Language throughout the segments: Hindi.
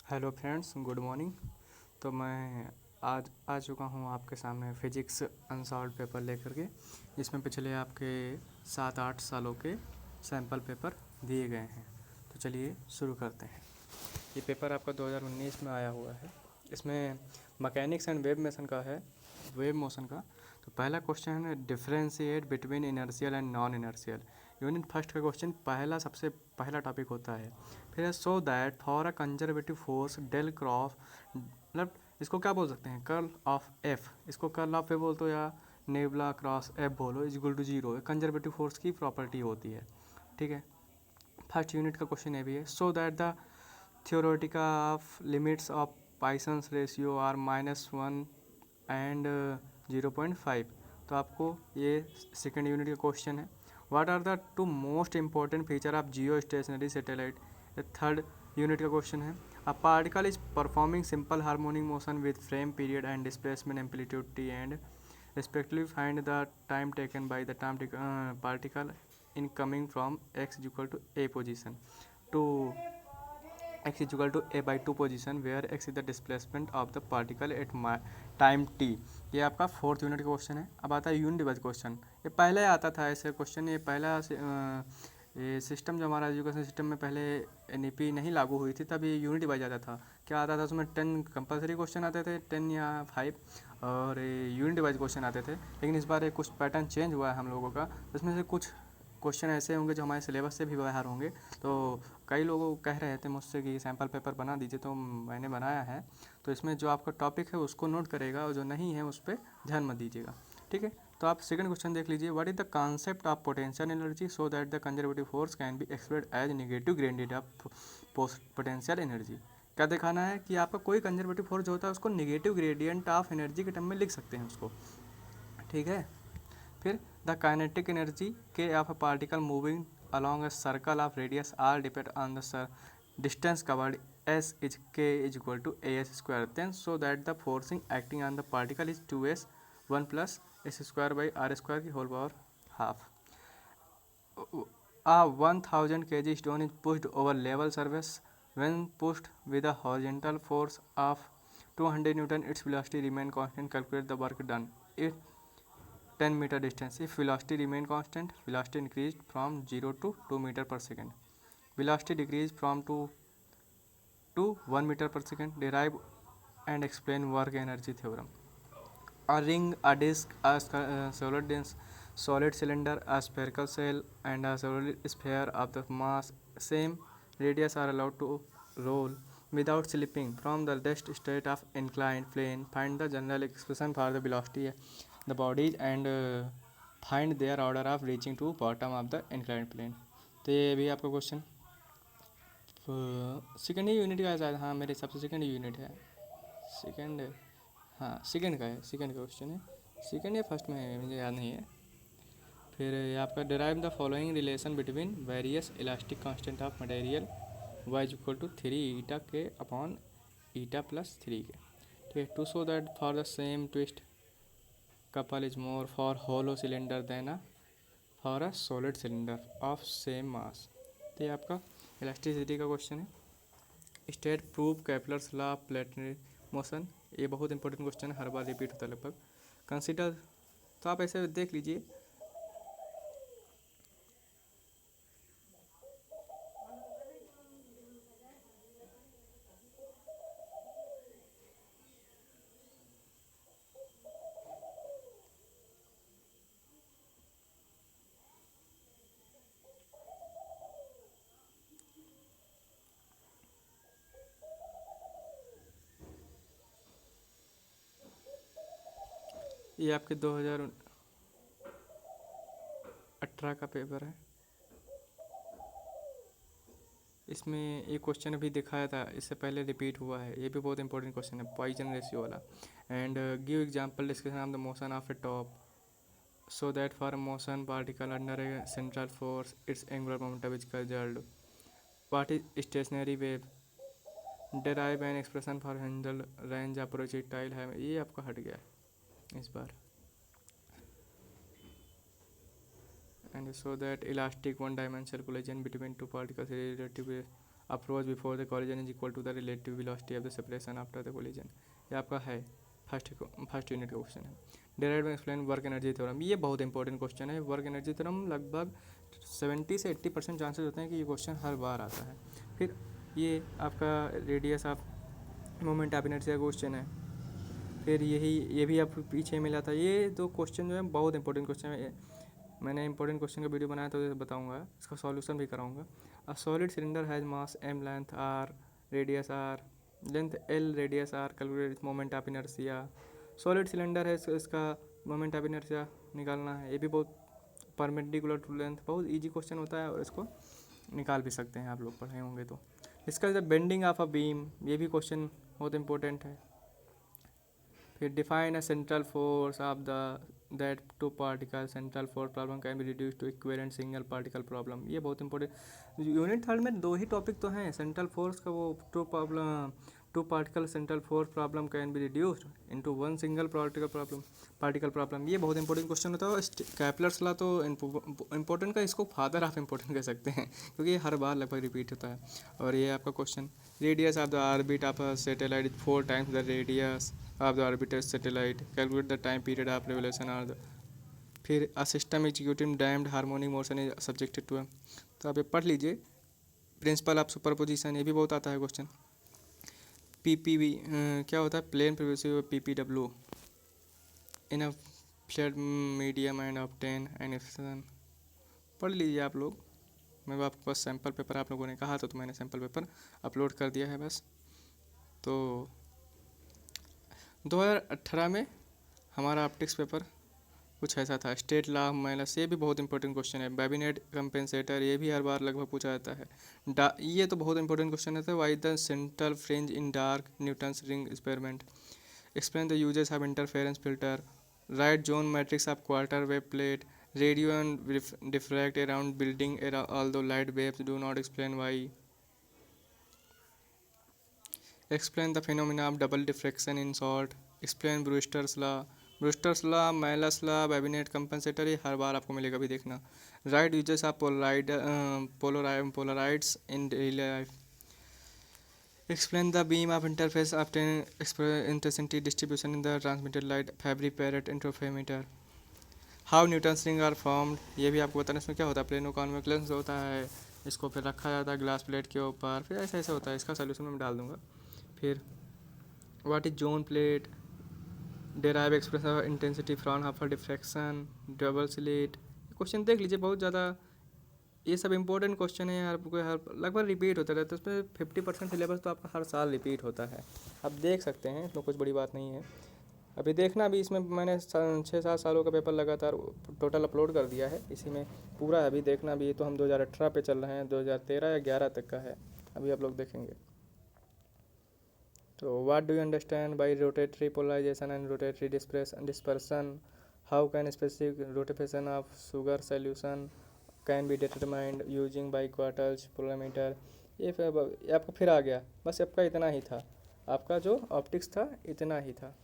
Hello friends, good morning. तो मैं आज आ चुका हूँ आपके सामने फिजिक्स अनसॉल्व पेपर लेकर के, जिसमें पिछले आपके 7-8 सालों के सैम्पल पेपर दिए गए हैं। तो चलिए शुरू करते हैं। ये पेपर आपका 2019 में आया हुआ है। इसमें मैकेनिक्स एंड वेव मोशन का है, वेव मोशन का। तो पहला क्वेश्चन है differentiate between inertial and non inertial. Unit first का क्वेश्चन सबसे पहला टॉपिक होता है। फिर so that for a conservative force del cross, मतलब इसको क्या बोल सकते हैं, कर्ल ऑफ एफ। इसको कर्ल ऑफ एफ बोल तो या नेबला क्रॉस एफ बोलो is equal to zero. Conservative force की प्रॉपर्टी होती है, ठीक है। फर्स्ट यूनिट का क्वेश्चन ये भी है। So that the theoretica of limits of Poisson's ratio are -1 and 0.5। तो आपको ये सेकेंड यूनिट का क्वेश्चन है। What are the two most important feature of geo stationary satellite. Third unit का क्वेश्चन है। A particle is performing simple harmonic motion with frame period and displacement amplitude T and respectively find the time taken by the particle in coming from x is equal to a position to x is equal to a by 2 position where x is the displacement of the particle at time t। ये आपका फोर्थ यूनिट का क्वेश्चन है। अब आता है यूनिट डिवाइज क्वेश्चन। ये पहले आता था ऐसे क्वेश्चन। ये पहला ये सिस्टम जो हमारा एजुकेशन सिस्टम में पहले एन नहीं लागू हुई थी, तब ये यूनिट डिवाइज आता था। क्या आता था उसमें 10 कंपलसरी क्वेश्चन आते थे, 10 या 5, और यूनिट डिवाइज क्वेश्चन आते थे। लेकिन इस बार कुछ पैटर्न चेंज हुआ है हम लोगों का। उसमें से कुछ क्वेश्चन ऐसे होंगे जो हमारे सिलेबस से भी बाहर होंगे। तो कई लोग कह रहे थे मुझसे कि सैम्पल पेपर बना दीजिए, तो मैंने बनाया है। तो इसमें जो आपका टॉपिक है उसको नोट करेगा, और जो नहीं है उस पर ध्यान मत दीजिएगा, ठीक है। तो आप सेकंड क्वेश्चन देख लीजिए। What is the concept of potential energy so that the conservative force can be expressed as negative gradient of potential energy. क्या दिखाना है कि आपका कोई कंजर्वेटिव फोर्स जो होता है उसको नेगेटिव ग्रेडियंट ऑफ एनर्जी के टर्म में लिख सकते हैं उसको, ठीक है। फिर द काइनेटिक एनर्जी के of a particle moving along a circle of radius r depend on the distance covered s is k is equal to as square, then so that the forcing acting on the particle is 2s 1 plus s square by r square की whole power half। A 1000 kg stone is pushed over level surface. When pushed with a horizontal force of 200 newton, its velocity remain constant. Calculate the work done it 10 meter distance. If velocity remain constant, velocity increased from 0 to 2 meter per second. Velocity decreased from 2 to 1 meter per second. Derive and explain work energy theorem. A ring, a disc, a solid cylinder, a spherical shell, and a solid sphere of the mass same radius are allowed to roll without slipping from the rest state of inclined plane. Find the general expression for the velocity the bodies and find their order of reaching to bottom of the inclined plane। तो ये भी आपका क्वेश्चन सेकेंड ही यूनिट का है शायद। हाँ, मेरे हिसाब से सेकेंड यूनिट है। सेकेंड, हाँ सेकेंड का है, सेकेंड का क्वेश्चन है। सेकेंड या फर्स्ट में है, मुझे याद नहीं है। फिर आपका derive the following relation between various elastic constant of material y is equal to 3 eta K upon eta plus 3 K, ठीक है। To show that for the same twist couple is more for hollow cylinder than a for a solid cylinder of same mass। तो ये आपका इलास्टिसिटी का क्वेश्चन है। State prove Kepler's law of planetary motion. ये बहुत इंपॉर्टेंट क्वेश्चन है, हर बार रिपीट होता है लगभग। कंसिडर, तो आप ऐसे देख लीजिए। ये आपके 2018 का पेपर है। इसमें एक क्वेश्चन अभी दिखाया था, इससे पहले रिपीट हुआ है। ये भी बहुत इंपॉर्टेंट क्वेश्चन है, पॉइजन रेशियो वाला। And give example discussion of the motion of A top so that for a motion particle under a central force its angular momentum is conserved। what is stationary wave। derive an expression for handle range of projectile है। ये आपका हट गया इस बार। and so that elastic one dimensional collision between two particles is relative approach before the collision is equal to the relative velocity of the separation after the collision. ये आपका है फर्स्ट यूनिट का क्वेश्चन है। Derive and explain work energy theorem, ये बहुत इंपॉर्टेंट क्वेश्चन है। वर्क एनर्जी थ्योरम लगभग 70 से 80% चांसेस होते हैं कि ये क्वेश्चन हर बार आता है। फिर ये आपका radius of moment of inertia का क्वेश्चन है। फिर ये भी आप पीछे मिला था। ये दो क्वेश्चन जो है बहुत इंपॉर्टेंट क्वेश्चन है। मैंने इंपॉर्टेंट क्वेश्चन का वीडियो बनाया तो बताऊंगा, इसका सॉल्यूशन भी कराऊंगा। A solid cylinder has mass m, length r, radius r, length l, radius r, calculate moment of inertia. Solid cylinder है, इसका मोमेंट ऑफ इनर्शिया निकालना है। ये भी बहुत परपेंडिकुलर टू लेंथ, बहुत इजी क्वेश्चन होता है और इसको निकाल भी सकते हैं, आप लोग पढ़े होंगे तो। इसका जो बेंडिंग ऑफ अ बीम, ये भी क्वेश्चन बहुत इंपॉर्टेंट है। फिर define a central force of the that two particle central force problem can be reduce to equivalent single particle problem, ये बहुत इंपॉर्टेंट। यूनिट थर्ड में दो ही टॉपिक तो हैं, सेंट्रल फोर्स का वो two particle central force problem can be reduced into one single particle problem, ये बहुत इंपॉर्टेंट क्वेश्चन होता है। कैपलर्स लॉ तो इंपॉर्टेंट का इसको फादर ऑफ इंपॉर्टेंट कह सकते हैं, क्योंकि ये हर बार लगभग रिपीट होता है। और ये आपका question, radius of the orbit of a satellite 4 times the radius of the orbiter satellite, calculate the time period of revolution of the. फिर a system executing damped harmonic motion is subjected to. तो आप ये पढ़ लीजिए। प्रिंसिपल ऑफ सुपरपोजिशन, ये भी बहुत आता है क्वेश्चन। पीपीवी क्या होता है, plane progressive PPW in a flat medium and obtain an action, पढ़ लीजिए आप लोग। मैं आपके पास सैम्पल पेपर आप लोगों ने कहा था तो मैंने सैम्पल पेपर अपलोड कर दिया है बस। तो 2018 में हमारा ऑप्टिक्स पेपर कुछ ऐसा था। स्टेट लॉ ऑफ माइनस, ये भी बहुत इंपॉर्टेंट क्वेश्चन है। बेबिनेट कंपेंसेटर, ये भी हर बार लगभग पूछा जाता है। ये तो बहुत इंपॉर्टेंट क्वेश्चन है। Why the central fringe in dark Newton's ring experiment, explain the uses of interference filter, right zone matrix of quarter wave plate, radio and diffract around building although light waves do not explain why, explain the phenomena of double diffraction in salt, explain Brewster's law, Malus law, Babinet compensator, ये हर बार आपको मिलेगा भी देखना। right uses of polarides in daily life, explain the beam of interface of intensity distribution in the transmitted light, Fabry Perot interferometer, how Newton's ring are formed, ये भी आपको बताना। इसमें क्या होता है, प्लेनो कॉन्वेक्स होता है, इसको फिर रखा जाता है ग्लास प्लेट के ऊपर, फिर ऐसा ऐसा होता है। इसका सोल्यूशन मैं डाल दूंगा। फिर what is zone plate, derive expression of intensity from हाफर डिफ्रैक्शन, डबल स्लिट, क्वेश्चन देख लीजिए बहुत ज़्यादा। ये सब इंपॉर्टेंट क्वेश्चन है, आपको हर लगभग रिपीट होता रहता है। उसमें 50% सिलेबस तो आपका हर साल रिपीट होता है, आप देख सकते हैं, इसमें कुछ बड़ी बात नहीं है। अभी देखना, अभी इसमें मैंने 6-7 सालों का पेपर लगातार टोटल अपलोड कर दिया है, इसी में पूरा है। अभी देखना, अभी तो हम 2018 पे चल रहे हैं, 2013 या 11 तक का है, अभी आप लोग देखेंगे। तो what do you understand by rotatory polarization and rotatory dispersion, how can specific rotation of sugar solution can be determined using biquartz polarimeter, ये आपका फिर आ गया। बस आपका इतना ही था, आपका जो ऑप्टिक्स था इतना ही था,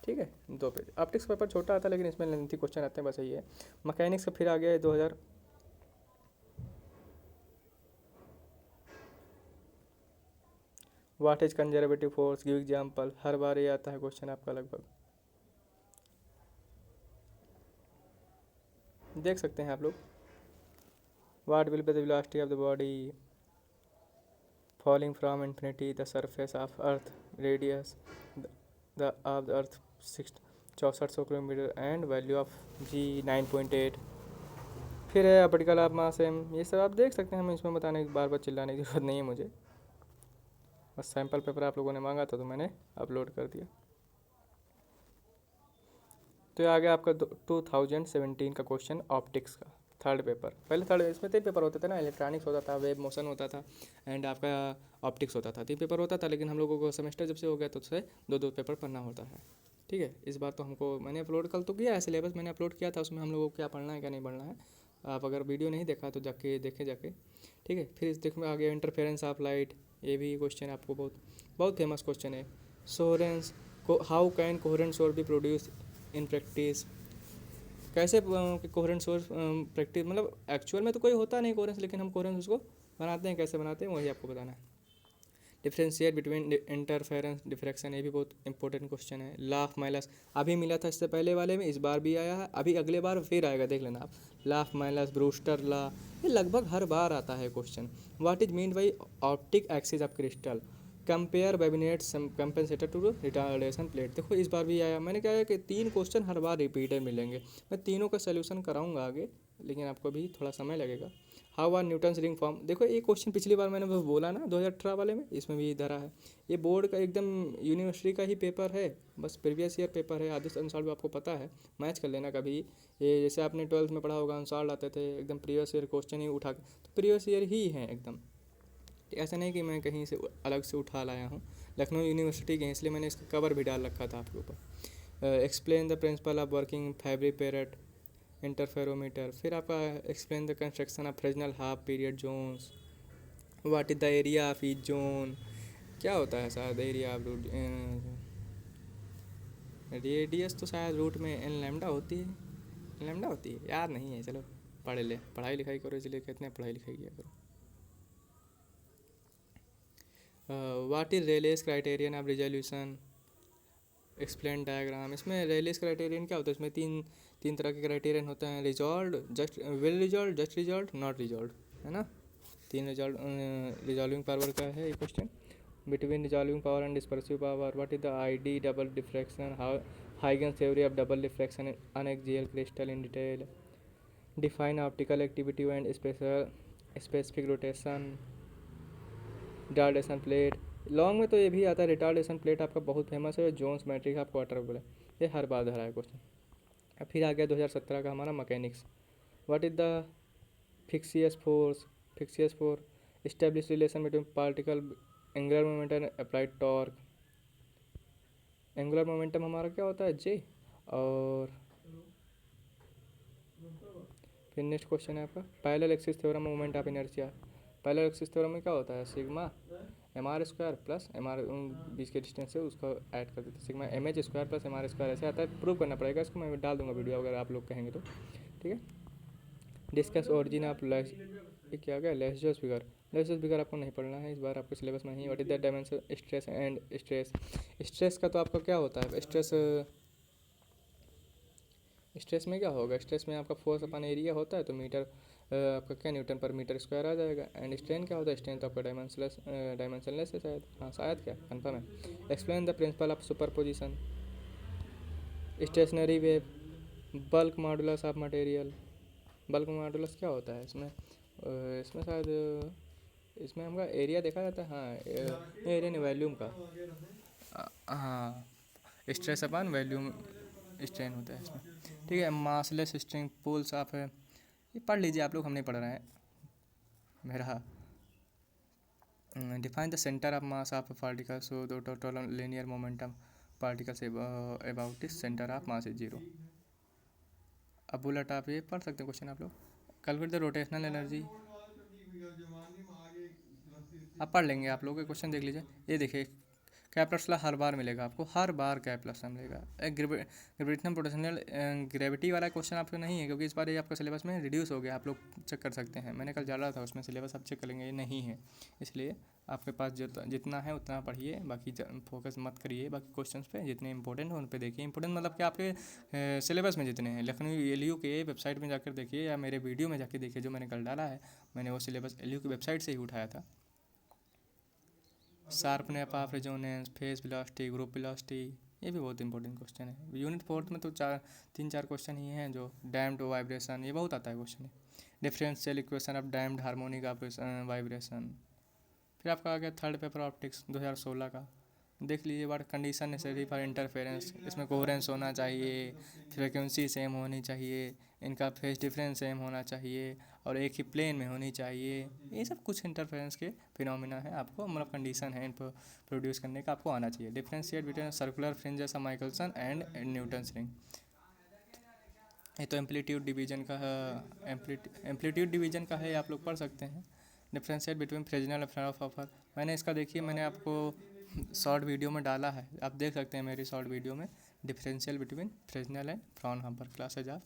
ठीक है। 2 पेज ऑप्टिक्स पेपर छोटा आता है, लेकिन इसमें लेंथी क्वेश्चन आते हैं, बस यही है। मैकेनिक्स का फिर आ गया है 2000, what is conservative force, give example, हर बार ये आता है क्वेश्चन आपका लगभग, देख सकते हैं आप लोग। What will be the velocity of the body falling from infinity the surface of earth, radius the of the earth 6400 kilometre and value of g 9.8। फिर है वर्टिकल ऑफ मास एम, ये सब आप देख सकते हैं, हम इसमें बताने की बार बार चिल्लाने की ज़रूरत नहीं है मुझे, बस सैम्पल पेपर आप लोगों ने मांगा था तो मैंने अपलोड कर दिया। तो ये आ गया आपका 2017 का क्वेश्चन ऑप्टिक्स का थर्ड पेपर। पहले थर्ड इसमें 3 पेपर होते थे ना, इलेक्ट्रॉनिक्स होता था, वेब मोशन होता था एंड आपका ऑप्टिक्स होता था। 3 पेपर होता था, लेकिन हम लोगों को सेमेस्टर जब से हो गया तो उससे 2-2 पेपर पढ़ना होता है, ठीक है। इस बार तो हमको, मैंने अपलोड कल तो किया है, सिलेबस मैंने अपलोड किया था, उसमें हम लोगों को क्या पढ़ना है क्या नहीं पढ़ना है। आप अगर वीडियो नहीं देखा तो जाके देखें जाके, ठीक है। फिर इस देखो में आ गया इंटरफेरेंस ऑफ लाइट, ये भी क्वेश्चन आपको बहुत फेमस क्वेश्चन है। सोरेंस how can coherent source be produce in practice, कैसे कोहेरेंट सोर्स प्रैक्टिस, मतलब एक्चुअल में तो कोई होता नहीं कोहेरेंस, लेकिन हम कोहेरेंस उसको बनाते हैं, कैसे बनाते हैं वही आपको बताना है। डिफ्रेंशिएट बिटवीन इंटरफेरेंस डिफ्रैक्शन, ये भी बहुत इंपॉर्टेंट क्वेश्चन है। ला ऑफ माइनस अभी मिला था इससे पहले वाले में, इस बार भी आया है, अभी अगले बार फिर आएगा, देख लेना आप। Law of Malus, Brewster law, ये लगभग हर बार आता है question. What is mean by optic axis of crystal, compare Babinet compensator to retardation plate. देखो इस बार भी आया, मैंने क्या है कि 3 क्वेश्चन हर बार रिपीटेड मिलेंगे। मैं तीनों का सोल्यूशन कराऊंगा आगे, लेकिन आपको भी थोड़ा समय लगेगा। How are Newton's ring form, देखो ये क्वेश्चन पिछली बार मैंने बस बोला ना 2018 वाले में, इसमें भी धरा है। ये बोर्ड का एकदम यूनिवर्सिटी का ही पेपर है, बस प्रीवियस ईयर पेपर है। आदर्श अनुसार भी आपको पता है, मैच कर लेना कभी। ये जैसे आपने 12th में पढ़ा होगा, अनुसार लाते थे एकदम प्रीवियस ईयर क्वेश्चन ही उठा के, तो प्रीवियस ईयर ही है एकदम। ऐसा नहीं कि मैं कहीं से अलग से उठा लाया हूँ, लखनऊ यूनिवर्सिटी के हैं, इसलिए मैंने इसका कवर भी डाल रखा था आपके ऊपर। Explain the principle of working Fabry Perot interferometer, फिर आपका explain the construction of Fresnel half period zones, what is the area of each zone, क्या होता है शायद एरिया ऑफ रूट, रेडियस तो शायद रूट में एन लैम्डा होती है, लैम्डा होती है, याद नहीं है, चलो पढ़ ले, पढ़ाई लिखाई करो इसलिए कहते हैं पढ़ाई लिखाई किया करो। What is Rayleigh's criterion of resolution, explain diagram, इसमें रेलेस क्राइटेरियन क्या होता है, इसमें तीन तरह के क्राइटेरियन होते हैं, resolve, just will resolve, just resolve, not resolve, है ना। 3 रिजॉल्विंग पावर का है ये question. Between resolving power and dispersive power, what is the ID double diffraction, how Huygens theory of double diffraction in axial crystal in detail, define optical activity and specific rotation, retardation plate. Long में तो ये भी आता है, रिटार्डेशन प्लेट आपका बहुत फेमस है, जोन्स मैट्रिक ऑफ क्वार्टर बोले, ये हर बार धरा है क्वेश्चन। अब फिर आ गया 2017 का हमारा mechanics, what is the फिक्सियस force, फिक्सियस force establish relation between particle angular momentum and applied torque. Angular momentum हमारा क्या होता है, जे। और फिर नेक्स्ट क्वेश्चन है आपका parallel axis theorem moment of inertia. Parallel axis theorem में क्या होता है, sigma m r square plus m r बीच के डिस्टेंस से उसको ऐड कर देते हैं, sigma m h square plus m r square, ऐसे आता है, प्रूव करना पड़ेगा इसको, मैं डाल दूंगा वीडियो अगर आप लोग कहेंगे तो, ठीक है। डिस्कस ओरिजिन ऑफ लेस, ये क्या गया, लेसजस फिगर, लेसजस फिगर आपको नहीं पढ़ना है इस बार, आपके सिलेबस में नहीं। What is the dimension stress and stress, stress का तो आपका क्या होता है, स्ट्रेस में क्या होगा, स्ट्रेस में आपका फोर्स अपन एरिया होता है, तो मीटर आपका क्या न्यूटन पर मीटर स्क्वायर आ जाएगा। एंड स्ट्रेन क्या होता है, स्ट्रेन तो आपका डायमेंशनलेस है शायद, हाँ शायद, क्या कंफर्म है। Explain the principle of superposition, stationary wave, bulk modulus of material, bulk modulus क्या होता है इसमें, इसमें शायद इसमें हमका एरिया देखा जाता है, हाँ एरिया नहीं, वॉल्यूम का, हाँ स्ट्रेस अपन वॉल्यूम स्ट्रेन होता है इसमें, ठीक है। मासलेस स्ट्रिंग पोल्स ऑफ है, ये पढ़ लीजिए आप लोग, हम नहीं पढ़ रहे हैं मेरा। Define the centre of mass of particle, so the total linear momentum particles about this centre of mass is zero. अब बुलेट आप ये पढ़ सकते हैं क्वेश्चन आप लोग। कैलकुलेट द रोटेशनल एनर्जी, आप पढ़ लेंगे आप लोग, क्वेश्चन देख लीजिए। ये देखिए कैप्लस ला हर बार मिलेगा आपको, हर बार कैप्लस ला मिलेगा। ग्रेविटेशनल पोटेंशियल ग्रेविटी वाला क्वेश्चन आपको नहीं है, क्योंकि इस बार ये आपका सिलेबस में रिड्यूस हो गया, आप लोग चेक कर सकते हैं, मैंने कल डाला था उसमें सिलेबस, आप चेक कर लेंगे, ये नहीं है, इसलिए आपके पास जितना है उतना पढ़िए, बाकी फोकस मत करिए बाकी क्वेश्चंस पे, जितने इंपॉर्टेंट हैं उन पे देखिए। इंपॉर्टेंट मतलब कि आपके सिलेबस में जितने हैं, लखनऊ एलयू के वेबसाइट में जाकर देखिए, या मेरे वीडियो में जाकर देखिए जो मैंने कल डाला है, मैंने वो सिलेबस एलयू की वेबसाइट से ही उठाया था। Sharpness of resonance, face velocity, group velocity, ये भी बहुत इंपॉर्टेंट क्वेश्चन है। यूनिट 4 में तो 3-4 क्वेश्चन ही हैं, जो डैम्ड वाइब्रेशन, ये बहुत आता है question. Differential equation of damped harmonic vibration. फिर आपका आ गया थर्ड पेपर ऑप्टिक्स 2016 का, देख लीजिए। What condition necessary for interference, इसमें कोहेरेंस होना चाहिए, फ्रिक्वेंसी सेम होनी चाहिए, इनका फेस डिफरेंस सेम होना चाहिए, और एक ही प्लेन में होनी चाहिए, ये सब कुछ इंटरफेरेंस के फिनोमिना है, आपको मतलब कंडीशन है इनको प्रोड्यूस करने का, आपको आना चाहिए। Differentiate between circular fringes of Michelson and Newton's ring, ये तो एम्पलीट्यूड डिवीजन का है, एम्पलीट्यूड डिवीजन का है, आप लोग पढ़ सकते हैं। Differentiate between Fresnel and Fraunhofer, मैंने इसका देखिए, मैंने आपको शॉर्ट वीडियो में डाला है, आप देख सकते हैं मेरी शॉर्ट वीडियो में। Differential between Fresnel and Fraunhofer classes of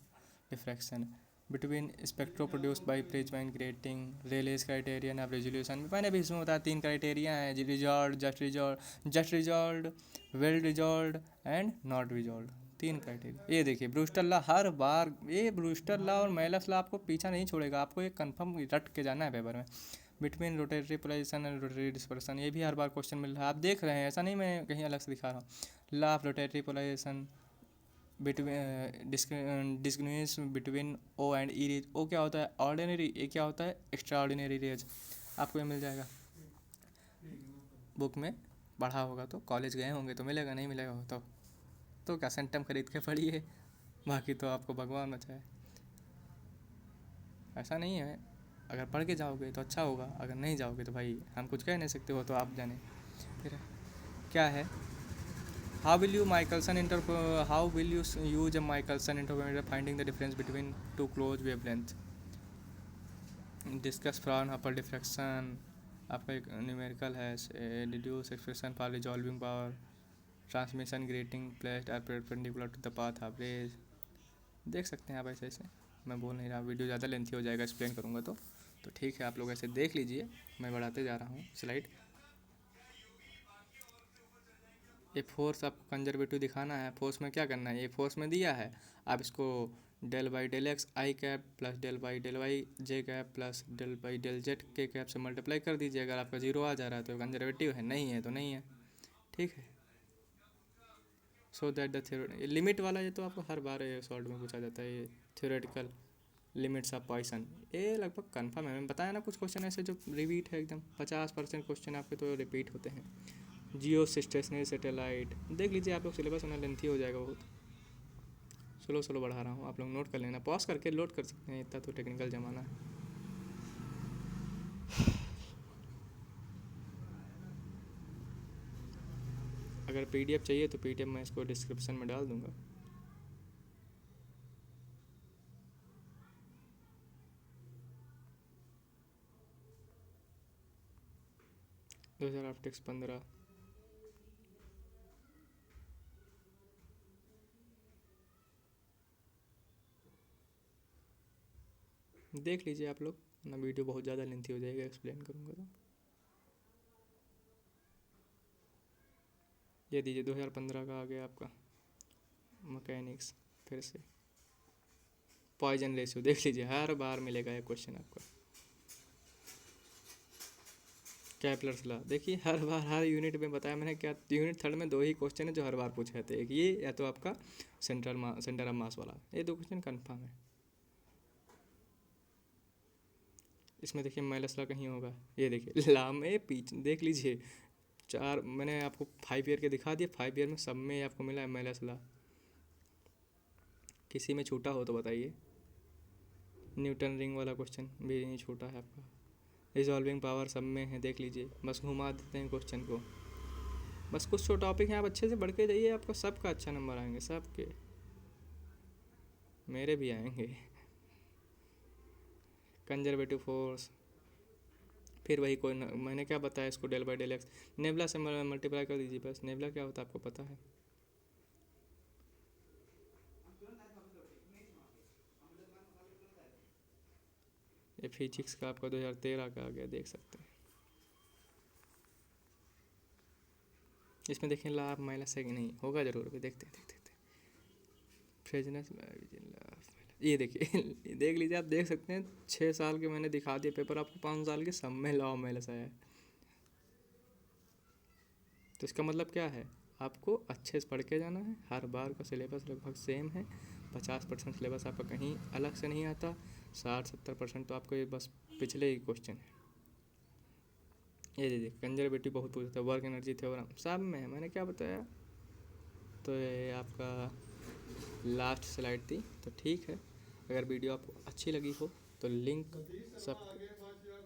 diffraction, between spectro produced by prism grating release criterion of resolution. मैंने भी इसमें बताया 3 क्राइटेरिया हैं, resolve, just resolve, well resolve and not resolve, 3 criteria. ये देखिए ब्रूस्टर लॉ, हर बार ये ब्रूस्टर लॉ और मेलस लॉ आपको पीछा नहीं छोड़ेगा, आपको ये कंफर्म रट के जाना है पेपर में। Between rotatory polarization and rotatory dispersion, ये भी हर बार क्वेश्चन मिल रहा है, आप देख रहे हैं, ऐसा नहीं मैं कहीं अलग से दिखा रहा हूँ। Law of rotatory polarization between discriminate between O and E rays. O क्या होता है ऑर्डिनरी, ए क्या होता है एक्स्ट्रा ऑर्डिनरी रेज, आपको ये मिल जाएगा बुक में पढ़ा होगा तो, कॉलेज गए होंगे तो मिलेगा, नहीं मिलेगा तो क्या सेंटम खरीद के पढ़िए, बाकी तो आपको भगवान बचाए। ऐसा नहीं है, अगर पढ़ के जाओगे तो अच्छा होगा, अगर नहीं जाओगे तो भाई हम कुछ कह नहीं सकते, हो तो आप जाने। फिर क्या है, how will you use a Michelson interferometer finding the difference between two close wavelengths? Discuss Fraunhofer diffraction, आपका एक न्यूमेरिकल है, deduce expression for resolving power, transmission grating placed are perpendicular to the path of rays। देख सकते हैं आप ऐसे ऐसे, मैं बोल नहीं रहा, वीडियो ज़्यादा लेंथी हो जाएगा एक्सप्लेन करूँगा तो ठीक है, आप लोग ऐसे देख लीजिए, मैं बढ़ाते जा रहा हूँ स्लाइड। ये फोर्स आपको कंजर्वेटिव दिखाना है, फोर्स में क्या करना है, ये फोर्स में दिया है, आप इसको del by del X I cap plus del by del Y J cap plus del by del Z K cap से मल्टीप्लाई कर दीजिए। अगर आपका जीरो आ जा रहा है तो कंजर्वेटिव है, नहीं है तो नहीं है, ठीक है। So that the theory limit वाला, ये तो आपको हर बार सॉल्व में पूछा जाता है, ये थ्योरेटिकल लिमिट्स ऑफ पॉइसन, ये लगभग कन्फर्म है। मैंने बताया ना कुछ क्वेश्चन ऐसे जो रिपीट है, एकदम 50% क्वेश्चन आपके तो रिपीट होते हैं। जियो स्टेशनरी सैटेलाइट देख लीजिए आप लोग, सिलेबस उन्हें लेंथी हो जाएगा बहुत, स्लो बढ़ा रहा हूँ, आप लोग नोट कर लेना, पॉज करके लोड कर सकते हैं, इतना तो टेक्निकल ज़माना है। अगर पीडीएफ चाहिए तो पीडीएफ मैं इसको डिस्क्रिप्शन में डाल दूँगा। दो हज़ार ऑप्टिक्स 15 देख लीजिए आप लोग ना, वीडियो बहुत ज़्यादा लेंथी हो जाएगा एक्सप्लेन करूँगा तो। ये दीजिए 2015 का आ गया आपका मैकेनिक्स, फिर से पॉइजन रेशियो देख लीजिए, हर बार मिलेगा ये क्वेश्चन आपका। कैपलर्स लॉ देखिए, हर बार हर यूनिट में बताया मैंने, क्या यूनिट थर्ड में 2 ही क्वेश्चन है जो हर बार पूछे थे, एक ये या तो आपका सेंटर ऑफ मास वाला, ये 2 क्वेश्चन कन्फर्म है। इसमें देखिए माइनस लॉ कहीं होगा, ये देखिए ला में पीछे देख लीजिए, 4 मैंने आपको 5 ईयर के दिखा दिए, 5 ईयर में सब में आपको मिला है माइनस लॉ, किसी में छूटा हो तो बताइए। न्यूटन रिंग वाला क्वेश्चन भी नहीं छूटा है आपका, रिजॉल्विंग पावर सब में है, देख लीजिए, बस घुमा देते हैं क्वेश्चन को, बस कुछ छोटा टॉपिक हैं, आप अच्छे से बढ़ के जाइए, आपका सबका अच्छा नंबर आएंगे, सबके, मेरे भी आएंगे। कंजर्वेटिव फोर्स, फिर वही कोई मैंने क्या बताया इसको, del by del X, nabla से मल्टीप्लाई कर दीजिए बस, नेबला क्या होता है आपको पता है। ये फिजिक्स का आपका 2013 का आ गया, देख सकते हैं। इसमें देखें लाभ माइनस है कि नहीं, होगा जरूर, भी देखते हैं फ्रेजनेस, ये देखिए देख लीजिए, आप देख सकते हैं 6 साल के मैंने दिखा दिए पेपर आपको, 5 साल के सब में लॉ माइनस आया है, तो इसका मतलब क्या है, आपको अच्छे से पढ़ के जाना है, हर बार का सिलेबस लगभग सेम है, 50% सिलेबस आपका कहीं अलग से नहीं आता, 60-70% तो आपको ये बस पिछले ही क्वेश्चन है। ये देखिए कंजर्वेटिव बहुत पूछता है, वर्क एनर्जी थ्योरम सब में है, मैंने क्या बताया, तो ये आपका लास्ट स्लाइड थी, तो ठीक है। अगर वीडियो आपको अच्छी लगी हो तो लिंक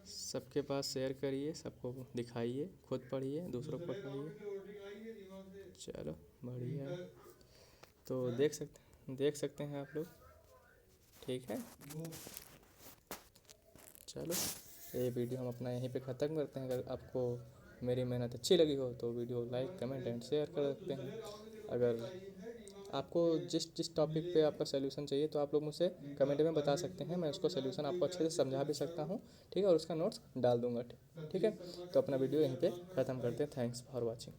सबके पास शेयर करिए, सबको दिखाइए, खुद पढ़िए, दूसरों को पढ़िए, चलो बढ़िया, तो देख सकते हैं आप लोग, ठीक है। चलो ये वीडियो हम अपना यहीं पे ख़त्म करते हैं। अगर आपको मेरी मेहनत अच्छी लगी हो तो video like comment and share कर सकते हैं। अगर आपको जिस जिस टॉपिक पे आपका सोल्यूशन चाहिए तो आप लोग मुझसे कमेंट में बता सकते हैं, मैं उसको सोल्यूशन आपको अच्छे से समझा भी सकता हूँ, ठीक है, और उसका नोट्स डाल दूँगा, ठीक है। तो अपना वीडियो यहीं पे ख़त्म करते हैं। Thanks for watching.